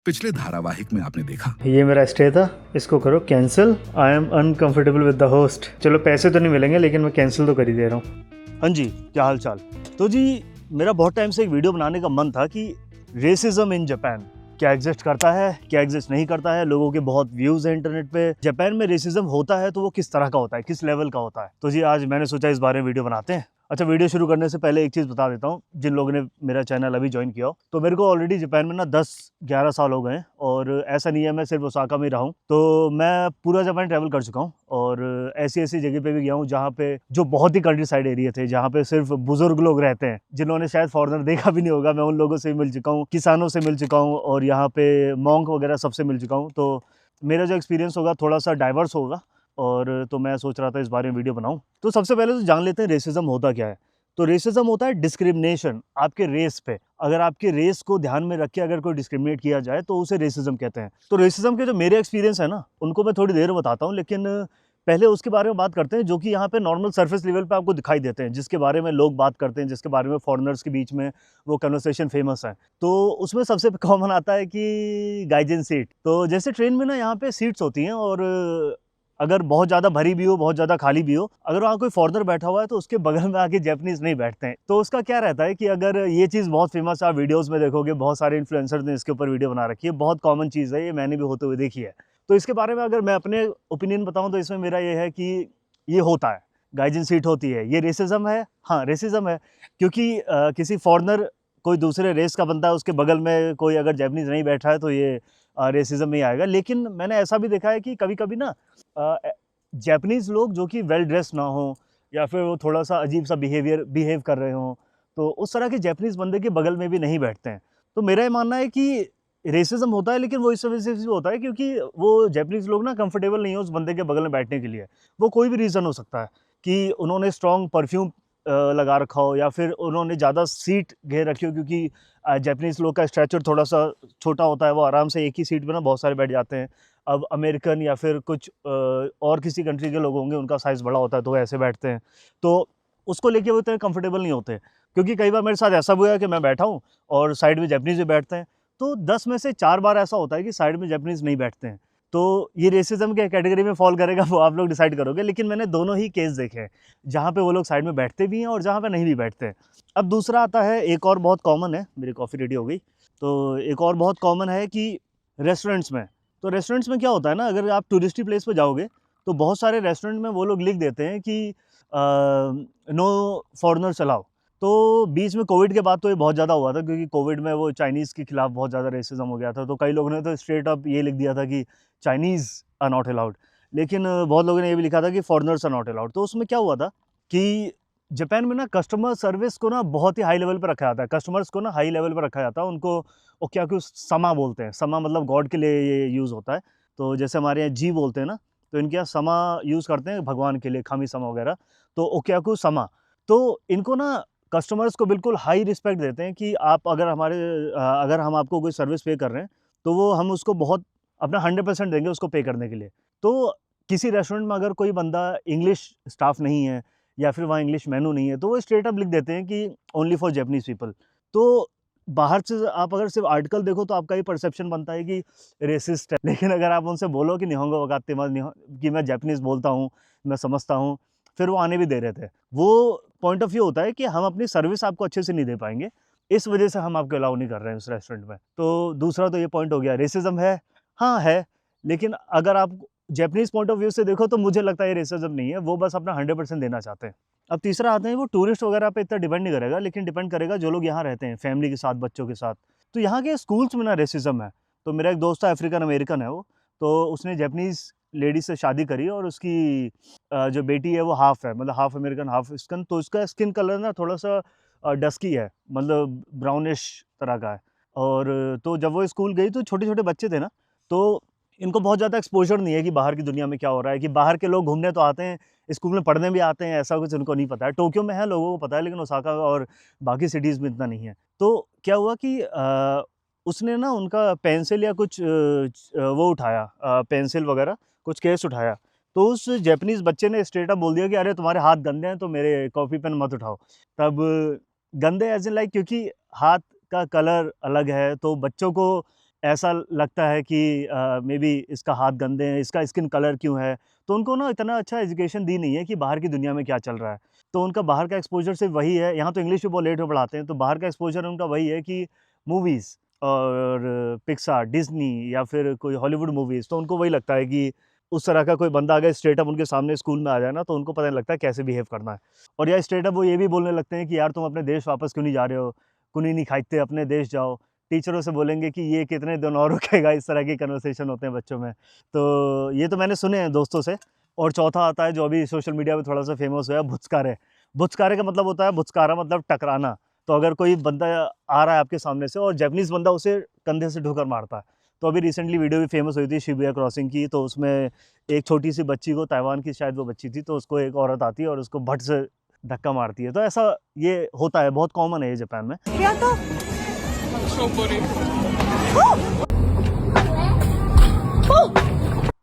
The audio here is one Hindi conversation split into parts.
पिछले धारावाहिक में आपने देखा ये मेरा स्टे था, इसको करो cancel. I am uncomfortable with the host. चलो पैसे तो नहीं मिलेंगे लेकिन मैं कैंसिल तो कर ही दे रहा हूँ। हाँ जी, क्या हाल चाल। तो जी मेरा बहुत टाइम से एक वीडियो बनाने का मन था कि रेसिज्म इन जापान क्या एग्जिस्ट करता है, क्या एग्जिस्ट नहीं करता है। लोगों के बहुत व्यूज़ हैं इंटरनेट पे। जापान में रेसिज्म होता है तो वो किस तरह का होता है, किस लेवल का होता है। तो जी आज मैंने सोचा इस बारे में वीडियो बनाते हैं। अच्छा, वीडियो शुरू करने से पहले एक चीज़ बता देता हूँ, जिन लोगों ने मेरा चैनल अभी ज्वाइन किया हो। तो मेरे को ऑलरेडी जापान में ना 10-11 साल हो गए हैं और ऐसा नहीं है मैं सिर्फ ओसाका में ही रहा हूँ। तो मैं पूरा जापान ट्रैवल कर चुका हूँ और ऐसी ऐसी जगह पे भी गया हूँ जहाँ पे जो बहुत ही कंट्री साइड एरिया थे, जहाँ पे सिर्फ बुजुर्ग लोग रहते हैं जिन्होंने शायद फॉरेनर देखा भी नहीं होगा। मैं उन लोगों से मिल चुका हूँ, किसानों से मिल चुका हूँ और यहाँ पे मॉन्क वगैरह सबसे मिल चुका हूँ। तो मेरा जो एक्सपीरियंस होगा थोड़ा सा डाइवर्स होगा और तो मैं सोच रहा था इस बारे में वीडियो बनाऊँ। तो सबसे पहले तो जान लेते हैं रेसिज्म होता क्या है। तो रेसिज्म होता है डिस्क्रिमिनेशन आपके रेस पे। अगर आपके रेस को ध्यान में रख के अगर कोई डिस्क्रिमिनेट किया जाए तो उसे रेसिज्म कहते हैं। तो रेसिज्म के जो मेरे एक्सपीरियंस है ना, उनको मैं थोड़ी देर में बताता हूँ, लेकिन पहले उसके बारे में बात करते हैं जो कि यहाँ पे नॉर्मल सरफेस लेवल पे आपको दिखाई देते हैं, जिसके बारे में लोग बात करते हैं, जिसके बारे में फॉरेनर्स के बीच में वो कन्वर्सेशन फेमस है। तो उसमें सबसे कॉमन आता है कि गाइजन सीट। तो जैसे ट्रेन में ना यहाँ पे सीट्स होती हैं और अगर बहुत ज़्यादा भरी भी हो, बहुत ज़्यादा खाली भी हो, अगर वहाँ कोई फॉरेनर बैठा हुआ है तो उसके बगल में आके जैपनीज़ नहीं बैठते हैं। तो उसका क्या रहता है कि अगर ये चीज़ बहुत फेमस है, आप वीडियोज़ में देखोगे, बहुत सारे इन्फ्लुएंसर्स ने इसके ऊपर वीडियो बना रखी है, बहुत कॉमन चीज़ है, ये मैंने भी होते हुए देखी है। तो इसके बारे में अगर मैं अपने ओपिनियन बताऊँ तो इसमें मेरा ये है कि ये होता है, गाइजन सीट होती है। ये रेसिज्म है? हाँ, रेसिज्म है, क्योंकि किसी फॉरेनर कोई दूसरे रेस का बंदा है, उसके बगल में कोई अगर जैपनीज़ नहीं बैठा है तो ये रेसिज्म में ही आएगा। लेकिन मैंने ऐसा भी देखा है कि कभी-कभी ना जैपनीज़ लोग जो कि वेल ड्रेस्ड ना हो या फिर वो थोड़ा-सा अजीब-सा बिहेव कर रहे हों, तो उस तरह के जैपनीज़ बंदे के बगल में भी नहीं बैठते हैं। तो मेरा ये मानना है कि रेसिज्म होता है, लेकिन वो इस वजह से भी होता है क्योंकि वो जैपनीज़ लोग ना कंफर्टेबल नहीं है उस बंदे के बगल में बैठने के लिए। वो कोई भी रीज़न हो सकता है कि उन्होंने स्ट्रॉन्ग परफ्यूम लगा रखा हो या फिर उन्होंने ज़्यादा सीट घेर रखी हो, क्योंकि जैपनीज़ लोग का स्टैचर थोड़ा-सा छोटा होता है, वो आराम से एक ही सीट पे ना बहुत सारे बैठ जाते हैं। अब अमेरिकन या फिर कुछ और किसी कंट्री के लोग होंगे, उनका साइज़ बड़ा होता है तो वो ऐसे बैठते हैं। तो उसको लेके वो इतने कंफर्टेबल नहीं होते, क्योंकि कई बार मेरे साथ ऐसा भी हुआ है कि मैं बैठा हूँ और साइड में जैपनीज़ भी बैठते हैं। तो 10 में से 4 बार ऐसा होता है कि साइड में जैपनीज़ नहीं बैठते हैं। तो ये रेसिज्म के कैटेगरी में फ़ॉल करेगा वो आप लोग डिसाइड करोगे, लेकिन मैंने दोनों ही केस देखे हैं, जहाँ पे वो लोग साइड में बैठते भी हैं और जहाँ पे नहीं भी बैठते हैं। अब दूसरा आता है, एक और बहुत कॉमन है, मेरी कॉफ़ी रेडी हो गई। तो एक और बहुत कॉमन है कि रेस्टोरेंट्स में, तो रेस्टोरेंट्स में क्या होता है ना, अगर आप टूरिस्टी प्लेस पे जाओगे तो बहुत सारे रेस्टोरेंट में वो लोग लिख देते हैं कि नो फॉरेनर्स अलाउ। तो बीच में कोविड के बाद तो ये बहुत ज़्यादा हुआ था, क्योंकि कोविड में वो चाइनीज़ के खिलाफ बहुत ज़्यादा रेसिज्म हो गया था। तो कई लोगों ने तो स्ट्रेट अप ये लिख दिया था कि चाइनीज़ आर नॉट अलाउड, लेकिन बहुत लोगों ने ये भी लिखा था कि फॉरेनर्स आर नॉट अलाउड। तो उसमें क्या हुआ था कि जापान में ना कस्टमर सर्विस को ना बहुत ही हाई लेवल पे रखा जाता है। कस्टमर्स को ना हाई लेवल पे रखा जाता है। उनको ओक्याकु समा बोलते हैं। समा मतलब गॉड के लिए ये यूज़ होता है। तो जैसे हमारे यहाँ जी बोलते हैं ना, तो इनके यहाँ समा यूज़ करते हैं भगवान के लिए, खामी समा वगैरह। तो ओक्याकु समा, तो इनको ना कस्टमर्स को बिल्कुल हाई रिस्पेक्ट देते हैं कि आप अगर हम आपको कोई सर्विस पे कर रहे हैं, तो वो हम उसको बहुत अपना 100% देंगे उसको पे करने के लिए। तो किसी रेस्टोरेंट में अगर कोई बंदा इंग्लिश स्टाफ नहीं है या फिर वहाँ इंग्लिश मेनू नहीं है, तो वो स्ट्रेट अप लिख देते हैं कि ओनली फॉर जैपनीज़ पीपल। तो बाहर से आप अगर सिर्फ आर्टिकल देखो तो आपका ये परसेप्शन बनता है कि रेसिस्ट है, लेकिन अगर आप उनसे बोलो कि निहोंगो वकात्तेमास कि मैं जैपनीज़ बोलता हूँ, मैं समझता हूँ, फिर वो आने भी दे रहे थे। वो पॉइंट ऑफ व्यू होता है कि हम अपनी सर्विस आपको अच्छे से नहीं दे पाएँगे, इस वजह से हम आपको अलाउ नहीं कर रहे हैं उस रेस्टोरेंट में। तो दूसरा तो ये पॉइंट हो गया। रेसिज़्म है? हाँ, है, लेकिन अगर आप जैपनीज़ पॉइंट ऑफ व्यू से देखो तो मुझे लगता है ये रेसिज़्म नहीं है, वो बस अपना 100% देना चाहते हैं। अब तीसरा आते हैं, वो टूरिस्ट वगैरह पे इतना डिपेंड नहीं करेगा, लेकिन डिपेंड करेगा जो लोग यहाँ रहते हैं, फैमिली के साथ, बच्चों के साथ। तो यहाँ के स्कूल्स में ना रेसिज़्म है। तो मेरा एक दोस्त है, अफ्रीकन अमेरिकन है वो, तो उसने जैपनीज़ लेडी से शादी करी और उसकी जो बेटी है वो हाफ़ है, मतलब हाफ़ अमेरिकन, हाफ़ स्किन। तो उसका स्किन कलर ना थोड़ा-सा डस्की है, मतलब ब्राउनिश तरह का है। और तो जब वो स्कूल गई तो छोटे-छोटे बच्चे थे ना, तो इनको बहुत ज़्यादा एक्सपोज़र नहीं है कि बाहर की दुनिया में क्या हो रहा है, कि बाहर के लोग घूमने तो आते हैं, स्कूल में पढ़ने भी आते हैं, ऐसा कुछ उनको नहीं पता है। टोक्यो में है, लोगों को पता है, लेकिन ओसाका और बाकी सिटीज़ में इतना नहीं है। तो क्या हुआ कि उसने ना उनका पेंसिल या कुछ वो उठाया, पेंसिल वगैरह कुछ केस उठाया। तो उस जैपनीज़ बच्चे ने स्ट्रेट अप बोल दिया कि अरे तुम्हारे हाथ गंदे हैं तो मेरे कॉपी पेन मत उठाओ। तब गंदे एज़ इन लाइक, क्योंकि हाथ का कलर अलग है, तो बच्चों को ऐसा लगता है कि मे बी इसका हाथ गंदे हैं, इसका स्किन कलर क्यों है। तो उनको ना इतना अच्छा एजुकेशन दी नहीं है कि बाहर की दुनिया में क्या चल रहा है। तो उनका बाहर का एक्सपोज़र सिर्फ़ वही है, यहाँ तो इंग्लिश भी बहुत लेट में पढ़ाते हैं, तो बाहर का एक्सपोज़र उनका वही है कि मूवीज़ और पिक्सार, डिज़्नी या फिर कोई हॉलीवुड मूवीज़, तो उनको वही लगता है कि उस तरह का कोई बंदा अगर स्ट्रेट अप उनके सामने स्कूल में आ जाए ना, तो उनको पता नहीं लगता है कैसे बिहेव करना है। और या स्ट्रेट अप वो ये भी बोलने लगते हैं कि यार तुम अपने देश वापस क्यों नहीं जा रहे हो? कुनी नहीं खाइते, अपने देश जाओ। टीचरों से बोलेंगे कि ये कितने दिन और रुकेगा, इस तरह की कन्वर्सेशन होते हैं बच्चों में। तो ये तो मैंने सुने हैं दोस्तों से। और चौथा आता है जो अभी सोशल मीडिया पे थोड़ा-सा फ़ेमस हुआ है, भुचकारे। भुचकारे का मतलब होता है, भुचकारा मतलब टकराना। तो अगर कोई बंदा आ रहा है आपके सामने से और जैपनीज़ बंदा उसे कंधे से ठोकर मारता है। तो अभी रिसेंटली वीडियो भी फ़ेमस हुई थी शिबुया क्रॉसिंग की, तो उसमें एक छोटी-सी बच्ची को, ताइवान की शायद वो बच्ची थी, तो उसको एक औरत आती है और उसको भट से धक्का मारती है। तो ऐसा ये होता है, बहुत कॉमन है ये जापान में।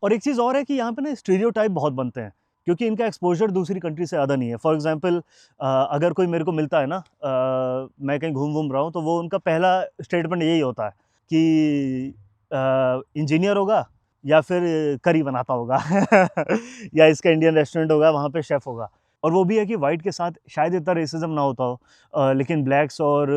और एक चीज़ और है कि यहाँ पे ना स्टीरियोटाइप बहुत बनते हैं, क्योंकि इनका एक्सपोज़र दूसरी कंट्री से ज़्यादा नहीं है। फॉर एग्ज़ाम्पल अगर कोई मेरे को मिलता है ना, मैं कहीं घूम रहा हूँ, तो वो उनका पहला स्टेटमेंट यही होता है कि इंजीनियर होगा या फिर करी बनाता होगा या इसका इंडियन रेस्टोरेंट होगा, वहाँ पे शेफ़ होगा। और वो भी है कि वाइट के साथ शायद इतना रेसिज़्म ना होता हो, लेकिन ब्लैक्स और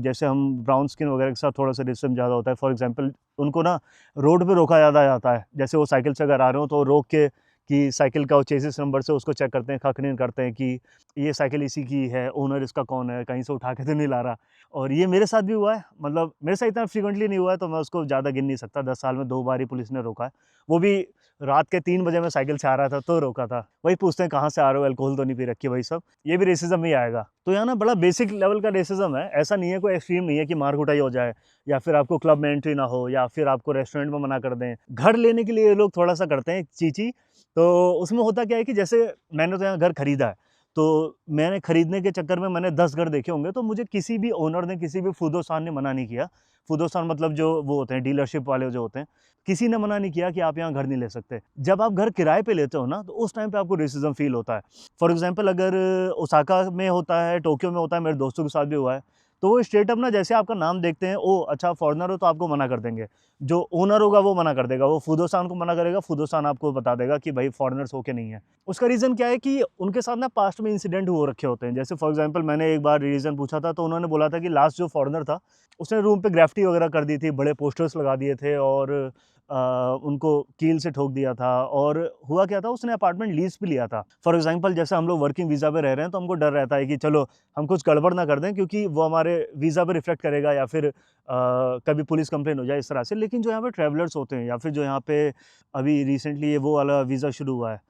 जैसे हम ब्राउन स्किन वगैरह के साथ थोड़ा-सा रेसिज़्म ज़्यादा होता है। फॉर एग्ज़ाम्पल उनको ना रोड पे रोका ज़्यादा जाता है। जैसे वो साइकिल से अगर आ रहे हो तो रोक के कि साइकिल का वो चेसिस नंबर से उसको चेक करते हैं, खखनीन करते हैं कि ये साइकिल इसी की है, ओनर इसका कौन है, कहीं से उठा के तो नहीं ला रहा। और ये मेरे साथ भी हुआ है, मतलब मेरे साथ इतना फ्रीक्वेंटली नहीं हुआ है, तो मैं उसको ज़्यादा गिन नहीं सकता। 10 साल में 2 बार ही पुलिस ने रोका है। वो भी रात के 3 बजे मैं साइकिल से आ रहा था तो रोका था। वही पूछते हैं कहाँ से आ रहे हो, अल्कोहल तो नहीं पी रखी, वही सब। ये भी रेसिज़्म में ही आएगा। तो यहाँ ना बड़ा बेसिक लेवल का रेसिज़्म है। ऐसा नहीं है, कोई एक्सट्रीम नहीं है कि मार-कुटाई हो जाए या फिर आपको क्लब में एंट्री ना हो या फिर आपको रेस्टोरेंट में मना कर दें। घर लेने के लिए ये लोग थोड़ा-सा करते हैं ची-ची। तो उसमें होता क्या है कि जैसे मैंने तो यहाँ घर खरीदा है, तो मैंने खरीदने के चक्कर में मैंने 10 घर देखे होंगे, तो मुझे किसी भी ओनर ने, किसी भी फुदोसान ने मना नहीं किया। फुदोसान मतलब जो वो होते हैं डीलरशिप वाले जो होते हैं, किसी ने मना नहीं किया कि आप यहाँ घर नहीं ले सकते। जब आप घर किराए पे लेते हो ना, तो उस टाइम पे आपको रेसिज़्म फ़ील होता है। फॉर एग्ज़ाम्पल अगर ओसाका में होता है, टोक्यो में होता है, मेरे दोस्तों के साथ भी हुआ है, तो वो स्ट्रेट अप ना जैसे आपका नाम देखते हैं, ओह! अच्छा फॉरेनर हो, तो आपको मना कर देंगे। जो ओनर होगा वो मना कर देगा, वो फुदोसान को मना करेगा, फुदोसान आपको बता देगा कि भाई फॉरेनर्स हो के नहीं है। उसका रीज़न क्या है कि उनके साथ ना पास्ट में इंसिडेंट हो रखे होते हैं। जैसे फॉर एग्ज़ाम्पल मैंने एक बार रीज़न पूछा था, तो उन्होंने बोला था कि लास्ट जो फॉरेनर था, उसने रूम पे ग्राफ़िटी वगैरह कर दी थी, बड़े पोस्टर्स लगा दिए थे और उनको कील से ठोक दिया था। और हुआ क्या था, उसने अपार्टमेंट लीज़ पे लिया था। फॉर एग्ज़ाम्पल जैसे हम लोग वर्किंग वीज़ा पे रह रहे हैं, तो हमको डर रहता है कि चलो हम कुछ गड़बड़ ना कर दें, क्योंकि वो हमारे वीज़ा पे रिफ्लेक्ट करेगा या फिर कभी पुलिस कंप्लेंट हो जाए इस तरह से। लेकिन जो यहाँ पे ट्रैवलर्स होते हैं या फिर जो यहाँ पे अभी रिसेंटली ये वो वाला वीज़ा शुरू हुआ है,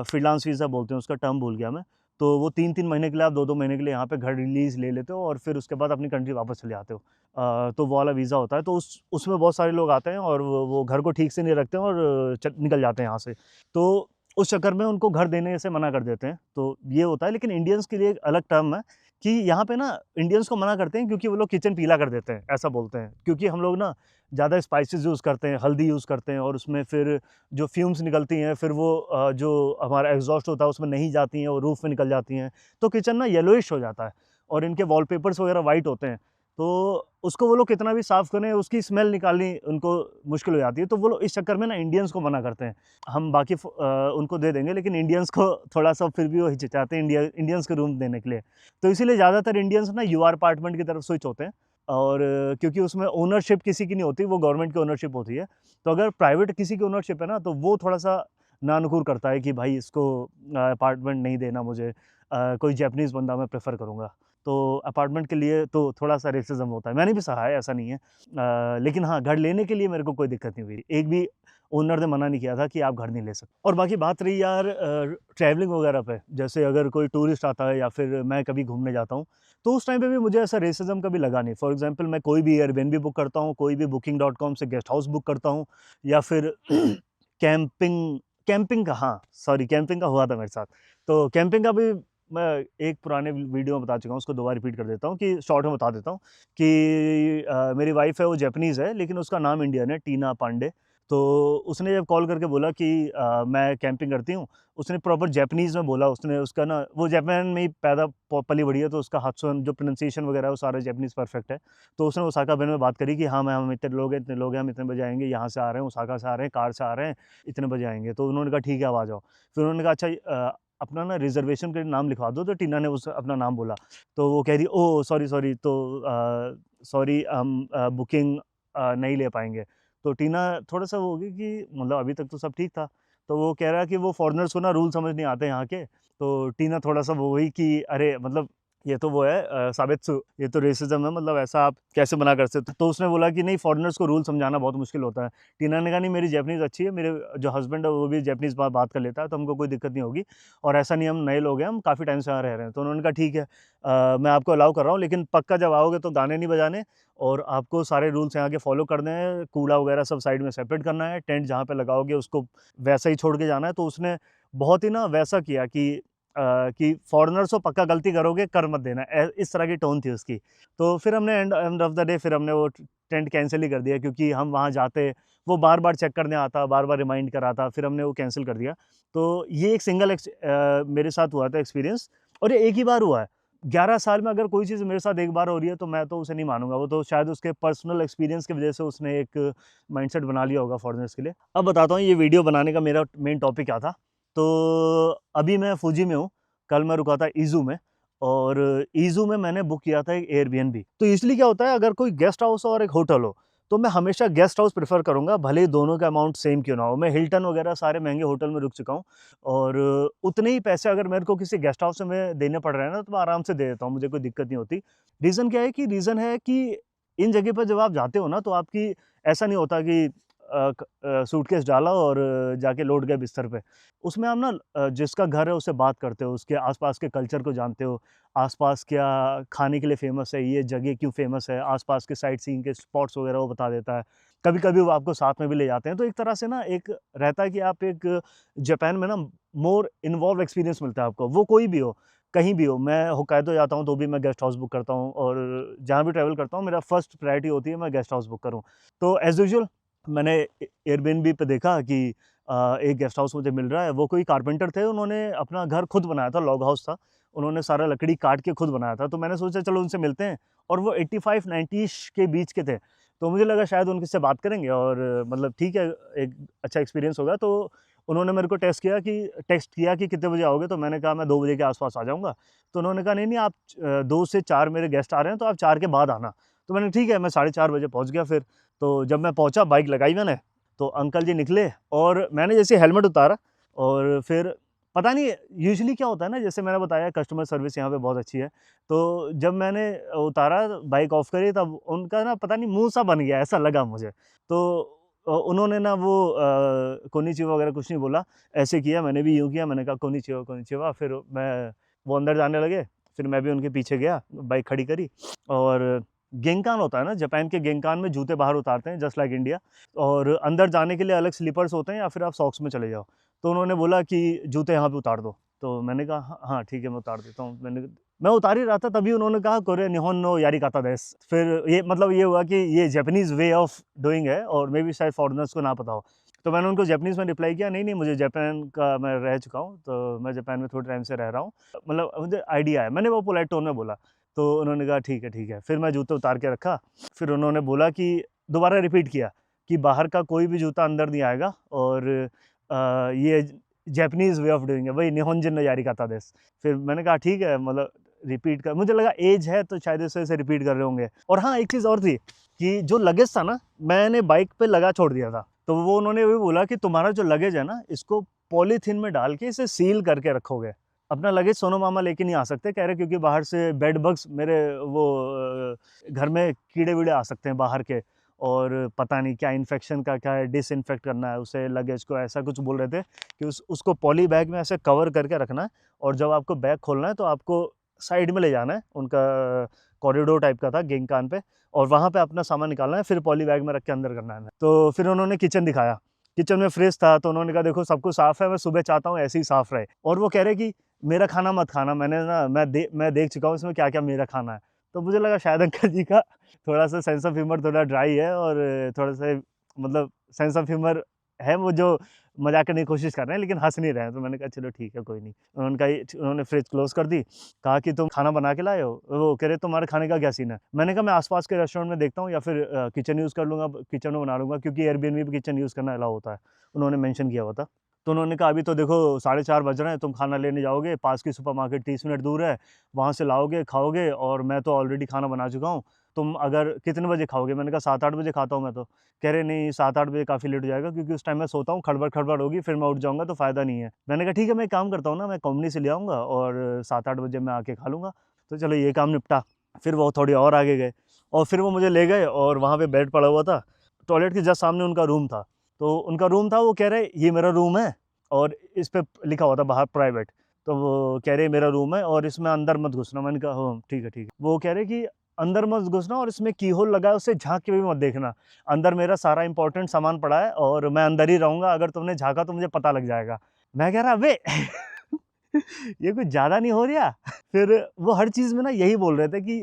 फ्रीलांस वीज़ा बोलते हैं उसका, टर्म भूल गया मैं। तो वो 3-3 महीने के लिए, आप 2-2 महीने के लिए यहाँ पे घर लीज़ ले लेते हो और फिर उसके बाद अपनी कंट्री वापस चले आते हो। तो वो वाला वीज़ा होता है, तो उसमें बहुत सारे लोग आते हैं और वो घर को ठीक से नहीं रखते हैं और निकल जाते हैं यहाँ से। तो उस चक्कर में उनको घर देने से मना कर देते हैं, तो ये होता है। लेकिन इंडियंस के लिए एक अलग टर्म है कि यहाँ पे ना इंडियंस को मना करते हैं क्योंकि वो लोग किचन पीला कर देते हैं, ऐसा बोलते हैं। क्योंकि हम लोग ना ज़्यादा स्पाइसेस यूज़ करते हैं, हल्दी यूज़ करते हैं और उसमें फिर जो फ्यूम्स निकलती हैं, फिर वो जो हमारा एग्ज़ॉस्ट होता है उसमें नहीं जाती हैं, वो रूफ़ में निकल जाती हैं। तो किचन ना येलोइश हो जाता है और इनके वॉलपेपर्स वगैरह वाइट होते हैं। तो उसको वो लोग कितना भी साफ़ करें, उसकी स्मेल निकालनी उनको मुश्किल हो जाती है। तो वो लोग इस चक्कर में ना इंडियंस को मना करते हैं। हम बाकी उनको दे देंगे, लेकिन इंडियंस को थोड़ा-सा फिर भी वो हिचकिचाते हैं इंडियंस को रूम देने के लिए। तो इसीलिए ज़्यादातर इंडियंस ना यूआर अपार्टमेंट की तरफ स्विच होते हैं और क्योंकि उसमें ओनरशिप किसी की नहीं होती, वो गवर्नमेंट की ओनरशिप होती है। तो अगर प्राइवेट किसी की ओनरशिप है ना, तो वो थोड़ा-सा नानुकुर करता है कि भाई इसको अपार्टमेंट नहीं देना मुझे, कोई जैपनीज़ बंदा मैं प्रेफ़र करूँगा। तो अपार्टमेंट के लिए तो थोड़ा-सा रेसिज़्म होता है। मैंने भी सहा है, ऐसा नहीं है। लेकिन हाँ, घर लेने के लिए मेरे को कोई दिक्कत नहीं हुई। एक भी ओनर ने मना नहीं किया था कि आप घर नहीं ले सकते। और बाकी बात रही यार ट्रैवलिंग वगैरह पे, जैसे अगर कोई टूरिस्ट आता है या फिर मैं कभी घूमने जाता हूँ, तो उस टाइम पे भी मुझे ऐसा रेसिज़्म कभी लगा नहीं। फॉर एग्ज़ाम्पल मैं कोई भी एयरबीएनबी बुक करता हूँ, कोई भी booking.com से गेस्ट हाउस बुक करता हूँ या फिर कैंपिंग कैंपिंग का, हाँ, सॉरी, कैंपिंग का हुआ था मेरे साथ। तो कैंपिंग का भी मैं एक पुराने वीडियो में बता चुका हूँ, उसको दोबारा रिपीट कर देता हूँ कि शॉर्ट में बता देता हूँ कि मेरी वाइफ़ है, वो जैपनीज़ है, लेकिन उसका नाम इंडियन है, टीना पांडे। तो उसने जब कॉल करके बोला कि मैं कैंपिंग करती हूँ, उसने प्रॉपर जैपनीज़ में बोला। उसने उसका ना, वो जापान में ही पैदा पली बड़ी है, तो उसका हात्सुन जो प्रोनंसिएशन वगैरह है वो सारा जैपनीज़ परफेक्ट है। तो उसने ओसाका बेन में बात करी कि हाँ, हम इतने लोग हैं, हम इतने बजे आएँगे, यहाँ से आ रहे हैं, ओसाका से आ रहे हैं, कार से आ रहे हैं, इतने बजे आएँगे। तो उन्होंने कहा ठीक है, अब आ जाओ। फिर उन्होंने कहा अच्छा अपना ना रिज़र्वेशन के लिए नाम लिखवा दो। तो टीना ने उस अपना नाम बोला। तो वो कह रही ओह! सॉरी, तो सॉरी हम बुकिंग नहीं ले पाएँगे। तो टीना थोड़ा-सा वो हो गई कि मतलब अभी तक तो सब ठीक था। तो वो कह रहा है कि वो फ़ॉरेनर्स को ना रूल समझ नहीं आते यहाँ के। तो टीना थोड़ा-सा वो हुई कि अरे मतलब ये तो वो है साबित्सु, ये तो रेसिज़्म है, मतलब ऐसा आप कैसे मना कर सकते हो? तो उसने बोला कि नहीं, फ़ॉरेनर्स को रूल समझाना बहुत मुश्किल होता है। टीना ने कहा नहीं, मेरी जैपनीज़ अच्छी है, मेरे जो हस्बैंड है वो भी जैपनीज़ बात कर लेता है, तो हमको कोई दिक्कत नहीं होगी। और ऐसा नहीं, हम नए लोग हैं, हम काफ़ी टाइम से यहाँ रह रहे हैं। तो उन्होंने कहा ठीक है, मैं आपको अलाउ कर रहा हूँ, लेकिन पक्का जब आओगे तो गाने नहीं बजाने, और आपको सारे रूल्स यहाँ के फ़ॉलो करने हैं, कूड़ा वगैरह सब साइड में सेपरेट करना है, टेंट जहाँ पे लगाओगे उसको वैसा ही छोड़ के जाना है। तो उसने बहुत ही ना वैसा किया कि फ़ॉरेनर्स हो, पक्का गलती करोगे, कर मत देना, इस तरह की टोन थी उसकी। तो फिर हमने and end of the day फिर हमने वो टेंट कैंसिल ही कर दिया, क्योंकि हम वहाँ जाते, वो बार-बार चेक करने आता, बार-बार रिमाइंड कराता, फिर हमने वो कैंसिल कर दिया। तो ये एक सिंगल मेरे साथ हुआ था एक्सपीरियंस, और ये एक ही बार हुआ है। 11 साल में अगर कोई चीज़ मेरे साथ एक बार हो रही है, तो मैं तो उसे नहीं मानूँगा। वो तो शायद उसके पर्सनल एक्सपीरियंस की वज़ह से उसने एक माइंडसेट बना लिया होगा फ़ॉरेनर्स के लिए। अब बताता हूँ ये वीडियो बनाने का मेरा मेन टॉपिक क्या था। तो अभी मैं फुजी में हूँ, कल मैं रुका था इज़ू में, और इज़ू में मैंने बुक किया था एक एयरबीएनबी। तो यूजुअली क्या होता है, अगर कोई गेस्ट हाउस हो और एक होटल हो, तो मैं हमेशा गेस्ट हाउस प्रेफ़र करूँगा, भले ही दोनों का अमाउंट सेम क्यों ना हो। मैं हिल्टन वगैरह सारे महँगे होटल में रुक चुका हूँ, और उतने ही पैसे अगर मेरे को किसी गेस्ट हाउस में देने पड़ रहे हैं ना, तो मैं आराम से दे देता हूँ, मुझे कोई दिक्कत नहीं होती। रीज़न क्या है कि रीज़न है कि इन जगह पर जब आप जाते हो ना, तो आपकी ऐसा नहीं होता कि सूटकेस डाला और जाके लौट गए बिस्तर पे। उसमें आप ना जिसका घर है उससे बात करते हो, उसके आस-पास के कल्चर को जानते हो, आस-पास क्या खाने के लिए फ़ेमस है, ये जगह क्यों फ़ेमस है, आस-पास के साइट सीइंग के स्पॉट्स वगैरह वो बता देता है। कभी-कभी वो आपको साथ में भी ले जाते हैं, तो एक तरह से ना एक रहता है कि आप एक जापान में ना मोर इन्वॉल्व एक्सपीरियंस मिलता है आपको, वो कोई भी हो, कहीं भी हो। मैं होक्काइडो जाता हूँ तो भी मैं गेस्ट हाउस बुक करता हूँ, और जहाँ भी ट्रैवल करता हूँ मेरा फर्स्ट प्रायोरिटी होती है मैं गेस्ट हाउस बुक करूँ। तो एज़ यूजुअल मैंने एयरबीएनबी पे देखा कि एक गेस्ट हाउस मुझे मिल रहा है। वो कोई कारपेंटर थे, उन्होंने अपना घर खुद बनाया था, लॉग हाउस था। उन्होंने सारा लकड़ी काट के खुद बनाया था, तो मैंने सोचा चलो उनसे मिलते हैं, और वो 85-90 के बीच के थे। तो मुझे लगा शायद उनसे से बात करेंगे, और मतलब ठीक है, एक अच्छा एक्सपीरियंस होगा। तो उन्होंने मेरे को टेक्स्ट किया कि कितने बजे आओगे? तो मैंने कहा मैं 2 बजे के आस-पास आ जाऊँगा। तो उन्होंने कहा नहीं, आप 2 से 4 मेरे गेस्ट आ रहे हैं, तो आप 4 के बाद आना। तो मैंने ठीक है, मैं साढ़े 4 बजे पहुँच गया फिर। तो जब मैं पहुँचा, बाइक लगाई मैंने, तो अंकल जी निकले, और मैंने जैसे हेलमेट उतारा, और फिर पता नहीं यूजुअली क्या होता है ना, जैसे मैंने बताया कस्टमर सर्विस यहाँ पे बहुत अच्छी है। तो जब मैंने उतारा, बाइक ऑफ करी, तब उनका ना पता नहीं मुँह सा बन गया, ऐसा लगा मुझे। तो उन्होंने ना वो कोनिचिवा वगैरह कुछ नहीं बोला, ऐसे किया, मैंने भी यूँ किया, मैंने कहा कोनिचिवा, कोनिचिवा। फिर वो अंदर जाने लगे, फिर मैं भी उनके पीछे गया, बाइक खड़ी करी, और गेंगकान होता है ना, जापान के गेंगकान में जूते बाहर उतारते हैं जस्ट लाइक इंडिया, और अंदर जाने के लिए अलग स्लीपर्स होते हैं, या फिर आप सॉक्स में चले जाओ। तो उन्होंने बोला कि जूते यहाँ पे उतार दो। तो मैंने कहा हाँ, हाँ ठीक है, मैं उतार देता हूँ। मैं उतार ही रहा था, तभी उन्होंने कहा कोरे निहोन नो यारिकाता देस। फिर ये मतलब ये हुआ कि ये जापानीज़ वे ऑफ डूइंग है, और मे बी शायद फॉरेनर्स को ना पता हो। तो मैंने उनको जापानीज़ में रिप्लाई किया, नहीं, नहीं, मुझे जापान का मैं रह चुका हूँ, तो मैं जापान में थोड़े टाइम से रह रहा हूँ। मतलब मुझे आइडिया है, मैंने वो पोलाइट टोन में बोला। तो उन्होंने कहा ठीक है, ठीक है। फिर मैं जूते उतार के रखा, फिर उन्होंने बोला कि दोबारा रिपीट किया कि बाहर का कोई भी जूता अंदर नहीं आएगा, और ये जापानीज़ वे ऑफ डूइंग है, वही निहोंजिन नो यारिकाता देस। फिर मैंने कहा ठीक है, मतलब रिपीट कर, मुझे लगा एज है तो शायद इस वजह से रिपीट कर रहे होंगे। और हाँ, एक चीज़ और थी कि जो लगेज था ना, मैंने बाइक पे लगा छोड़ दिया था। तो वो उन्होंने भी बोला कि तुम्हारा जो लगेज है ना, इसको पॉलीथीन में डाल के इसे सील करके रखोगे। अपना लगेज सोनो मामा लेके नहीं आ सकते, कह रहे क्योंकि बाहर से बेड बग्स मेरे वो घर में कीड़े-वीड़े आ सकते हैं बाहर के, और पता नहीं क्या इन्फेक्शन का क्या है, डिसइन्फेक्ट करना है उसे लगेज को, ऐसा कुछ बोल रहे थे कि उसको पॉली बैग में ऐसे कवर करके रखना है, और जब आपको बैग खोलना है तो आपको साइड में ले जाना है, उनका कॉरिडोर टाइप का था गेंगकान पे, और वहाँ पे अपना सामान निकालना है, फिर पॉली बैग में रख के अंदर करना है। तो फिर उन्होंने किचन दिखाया, किचन में फ्रिज था, तो उन्होंने कहा देखो सब कुछ साफ़ है, मैं सुबह चाहता हूँ ऐसे ही साफ़ रहे, और वो कह रहे कि मेरा खाना मत खाना, मैंने ना मैं देख चुका हूँ इसमें क्या-क्या मेरा खाना है। तो मुझे लगा शायद अंकल जी का थोड़ा-सा सेंस ऑफ ह्यूमर थोड़ा ड्राई है, और थोड़ा-सा मतलब सेंस ऑफ ह्यूमर है, वो जो मजाक करने की कोशिश कर रहे हैं लेकिन हंस नहीं रहे हैं। तो मैंने कहा चलो ठीक है, कोई नहीं। उन्होंने फ्रिज क्लोज कर दी, कहा कि तुम खाना बना के लाए हो? वो कह रहे तुम्हारे खाने का क्या सीन है? मैंने कहा मैं आसपास के रेस्टोरेंट में देखता हूँ या फिर किचन यूज़ कर लूँगा, किचन में बना लूँगा, क्योंकि एयरबीएनबी पे किचन यूज़ करना अलाउ होता है, उन्होंने मेंशन किया हुआ था। तो उन्होंने कहा अभी तो देखो 4:30 बज रहे हैं, तुम खाना लेने जाओगे, पास की सुपरमार्केट 30 मिनट दूर है, वहाँ से लाओगे, खाओगे, और मैं तो ऑलरेडी खाना बना चुका हूँ। तुम अगर कितने बजे खाओगे? मैंने कहा 7-8 बजे खाता हूँ मैं तो। कह रहे नहीं 7-8 बजे काफ़ी लेट हो जाएगा, क्योंकि उस टाइम मैं सोता हूँ, खड़बड़-खड़बड़ होगी, फिर मैं उठ जाऊँगा तो फ़ायदा नहीं है। मैंने कहा ठीक है, मैं एक काम करता हूँ ना, मैं कंपनी से ले आऊँगा और 7-8 बजे मैं आके खा लूँगा। तो चलो ये काम निपटा। फिर वो थोड़ी और आगे गए और फिर वो मुझे ले गए और वहाँ पे बेड पड़ा हुआ था। टॉयलेट के जस्ट सामने उनका रूम था। तो उनका रूम था, वो कह रहे ये मेरा रूम है और इस पे लिखा हुआ था बाहर प्राइवेट। तो वो कह रहे मेरा रूम है और इसमें अंदर मत घुसना। मैंने कहा हाँ ठीक है, ठीक है। वो कह रहे कि अंदर मत घुसना और इसमें की होल लगा है, उससे झाँक के भी मत देखना। अंदर मेरा सारा इम्पोर्टेंट सामान पड़ा है और मैं अंदर ही रहूँगा, अगर तुमने झाँका तो मुझे पता लग जाएगा। मैं कह रहा अबे ये कुछ ज़्यादा नहीं हो रहा? फिर वो हर चीज़ में ना यही बोल रहे थे कि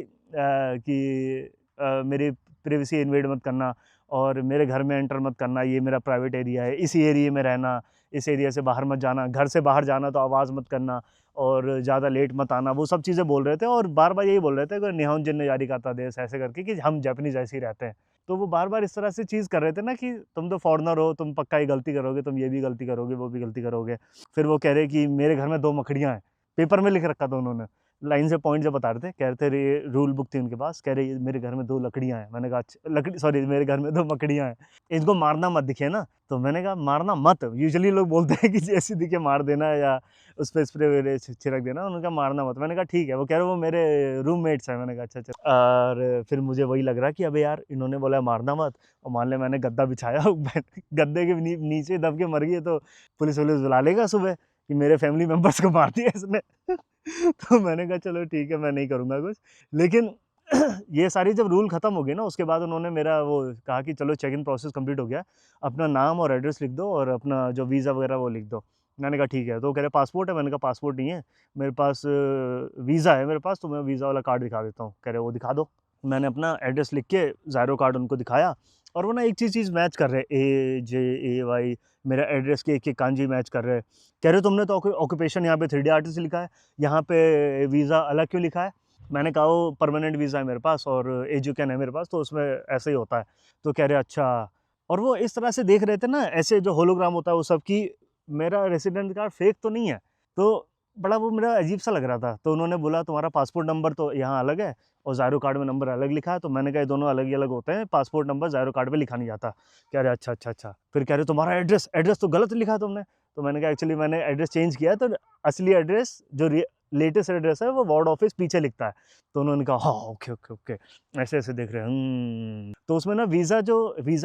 मेरी प्राइवेसी इन्वेड मत करना और मेरे घर में एंटर मत करना, ये मेरा प्राइवेट एरिया है, इसी एरिया में रहना, इस एरिया से बाहर मत जाना, घर से बाहर जाना तो आवाज़ मत करना और ज़्यादा लेट मत आना। वो सब चीज़ें बोल रहे थे और बार-बार यही बोल रहे थे कि निहोन जिन्ने जारी काता देश, ऐसे करके कि हम जापानीज़ ऐसे ही रहते हैं। तो वो बार-बार इस तरह से चीज़ कर रहे थे ना कि तुम तो फॉरेनर हो, तुम पक्का ये गलती करोगे, तुम ये भी गलती करोगे, वो भी गलती करोगे। फिर वो कह रहे कि मेरे घर में 2 मकड़ियाँ हैं, पेपर में लिख रखा था उन्होंने। लाइन से पॉइंट जब बता रहे थे, कह रहे थे रे रूल बुक थी उनके पास, कह रहे मेरे घर में 2 लकड़ियाँ हैं। मैंने कहा अच्छा लकड़ी सॉरी मेरे घर में 2 मकड़ियाँ हैं, इनको मारना मत दिखे ना। तो मैंने कहा मारना मत, यूजुअली लोग बोलते हैं कि जैसी दिखे मार देना या उस पे स्प्रे वगैरह छिड़क देना, उन्होंने कहा मारना मत। मैंने कहा ठीक है, वो कह रहे वो मेरे रूममेट्स हैं। मैंने कहा अच्छा, अच्छा। और फिर मुझे वही लग रहा कि अबे यार इन्होंने बोला मारना मत और मान ले मैंने गद्दा बिछाया गद्दे के नीचे दब के मर गई तो पुलिस वुलिस बुला लेगा सुबह कि मेरे फैमिली मेंबर्स को मार दिया इसने। तो मैंने कहा चलो ठीक है, मैं नहीं करूँगा कुछ। लेकिन ये सारी जब रूल ख़त्म हो गई ना, उसके बाद उन्होंने मेरा वो कहा कि चलो चेक इन प्रोसेस कंप्लीट हो गया, अपना नाम और एड्रेस लिख दो और अपना जो वीज़ा वगैरह वो लिख दो। मैंने कहा ठीक है। तो वो कह रहे पासपोर्ट है? मैंने कहा पासपोर्ट नहीं है, मेरे पास वीज़ा है मेरे पास, तो मैं वीज़ा वाला कार्ड दिखा देता हूँ। कह रहे वो दिखा दो। मैंने अपना एड्रेस लिख के ज़ायरो कार्ड उनको दिखाया और वो ना एक चीज़ मैच कर रहे, AJAY मेरा एड्रेस के एक-एक कांजी मैच कर रहे। कह रहे तुमने तो ऑक्यूपेशन यहाँ पे 3D आर्टिस्ट लिखा है, यहाँ पे वीज़ा अलग क्यों लिखा है? मैंने कहा वो परमानेंट वीज़ा है मेरे पास और एजुकेन है मेरे पास, तो उसमें ऐसा ही होता है। तो कह रहे अच्छा। और वो इस तरह से देख रहे थे ना, ऐसे जो होलोग्राम होता है वो सब, कि मेरा रेसिडेंट कार्ड फेक तो नहीं है। तो बड़ा वो मेरा अजीब-सा लग रहा था। तो उन्होंने बोला तुम्हारा पासपोर्ट नंबर तो यहाँ अलग है और ज़ायरो कार्ड में नंबर अलग लिखा है। तो मैंने कहा ये दोनों अलग ही अलग होते हैं, पासपोर्ट नंबर ज़ायरो कार्ड पे लिखा नहीं जाता। कह रहे अच्छा, अच्छा, अच्छा। फिर कह रहे तुम्हारा एड्रेस तो गलत लिखा है तुमने। तो मैंने कहा एक्चुअली मैंने एड्रेस चेंज किया है, तो असली एड्रेस जो लेटेस्ट एड्रेस है वो वार्ड ऑफिस पीछे लिखता है। तो उन्होंने कहा हाँ, ओके, ओके, ओके। ऐसे-ऐसे देख रहे हैं। तो उसमें ना वीज़ा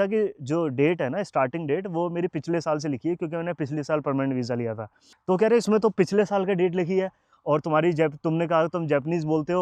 की जो डेट है ना, स्टार्टिंग डेट, वो मेरी पिछले साल से लिखी है, क्योंकि मैंने पिछले साल परमानेंट वीज़ा लिया था। तो कह रहे इसमें तो पिछले साल का डेट लिखी है और तुम्हारी तुमने कहा तुम जापानीज़ बोलते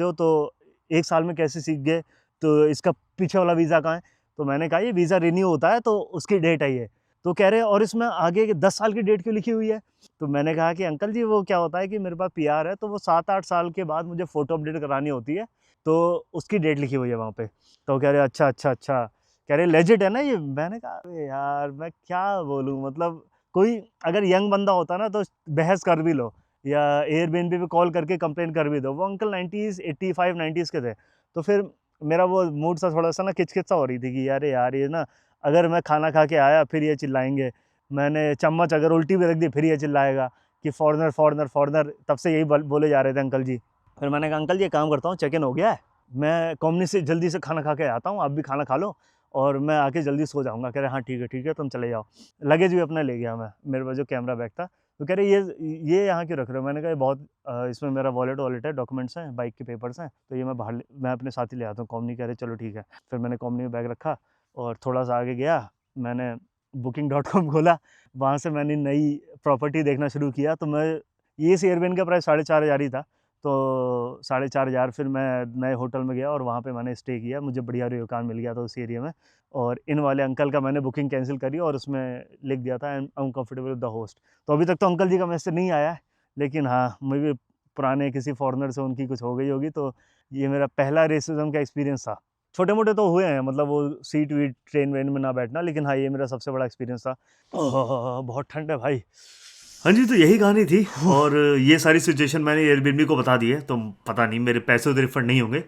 हो तो 1 साल में कैसे सीख गए? तो इसका पीछे वाला वीज़ा कहाँ है? तो मैंने कहा ये वीज़ा रिन्यू होता है तो उसकी डेट है ये। तो कह रहे और इसमें आगे के 10 साल की डेट क्यों लिखी हुई है? तो मैंने कहा कि अंकल जी वो क्या होता है कि मेरे पास पीआर है, तो वो 7-8 साल के बाद मुझे फ़ोटो अपडेट करानी होती है, तो उसकी डेट लिखी हुई है वहाँ पे। तो कह रहे अच्छा, अच्छा, अच्छा। कह रहे लेजिट है ना ये? मैंने कहा अरे यार मैं क्या बोलूँ, मतलब कोई अगर यंग बंदा होता ना तो बहस कर भी लो या एयरबीएनबी पे कॉल करके कंप्लेंट कर भी दो। वो अंकल 90s 85 90s के थे। तो फिर मेरा वो मूड सा थोड़ा-सा ना किच-किच सा हो रही थी कि अरे यार ये ना, अगर मैं खाना खा के आया फिर ये चिल्लाएँगे। मैंने चम्मच अगर उल्टी भी रख दी फिर ये चिल्लाएगा कि फ़ॉरेनर, फ़ॉरेनर, फ़ॉरेनर, तब से यही बोले जा रहे थे अंकल जी। फिर मैंने कहा अंकल जी एक काम करता हूँ, चेक इन हो गया है, मैं कॉम्नी से जल्दी से खाना खा के आता हूँ, आप भी खाना खा लो और मैं आके जल्दी सो जाऊँगा। कह रहे हाँ ठीक है, तुम चले जाओ। लगेज भी अपना ले गया मैं, मेरे पास जो कैमरा बैग था। तो कह रहे ये यहाँ क्यों रख रहे हो? मैंने कहा ये बहुत इसमें मेरा वॉलेट है, डॉक्यूमेंट्स हैं, बाइक के पेपर्स हैं, तो ये मैं अपने साथ ही ले आता हूँ। कॉम्नी कह रहे चलो ठीक है। फिर मैंने कॉम्नी में बैग रखा और थोड़ा-सा आगे गया, मैंने booking.com खोला, वहाँ से मैंने नई प्रॉपर्टी देखना शुरू किया। तो मैं ये इस एयरबेन का प्राइस 4,500 ही था, तो 4,500 फिर मैं नए होटल में गया और वहाँ पे मैंने स्टे किया। मुझे बढ़िया रयोकान मिल गया था उस एरिया में और इन वाले अंकल का मैंने बुकिंग कैंसिल करी और उसमें लिख दिया था I am uncomfortable with the host. तो अभी तक तो अंकल जी का मैसेज नहीं आया है, लेकिन हाँ, मे बी पुराने किसी फॉरेनर से उनकी कुछ हो गई होगी। तो ये मेरा पहला रेसिज़्म का एक्सपीरियंस था। छोटे मोटे तो हुए हैं, मतलब वो सीट वीट ट्रेन वेन में ना बैठना, लेकिन हाँ ये मेरा सबसे बड़ा एक्सपीरियंस था। बहुत ठंड है भाई। हाँ जी, तो यही कहानी थी और ये सारी सिचुएशन मैंने एयरबीएनबी को बता दी है, तो पता नहीं मेरे पैसे तो रिफंड नहीं होंगे,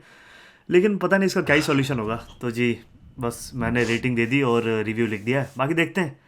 लेकिन पता नहीं इसका क्या ही सॉल्यूशन होगा। तो जी बस मैंने रेटिंग दे दी और रिव्यू लिख दिया है, बाकी देखते हैं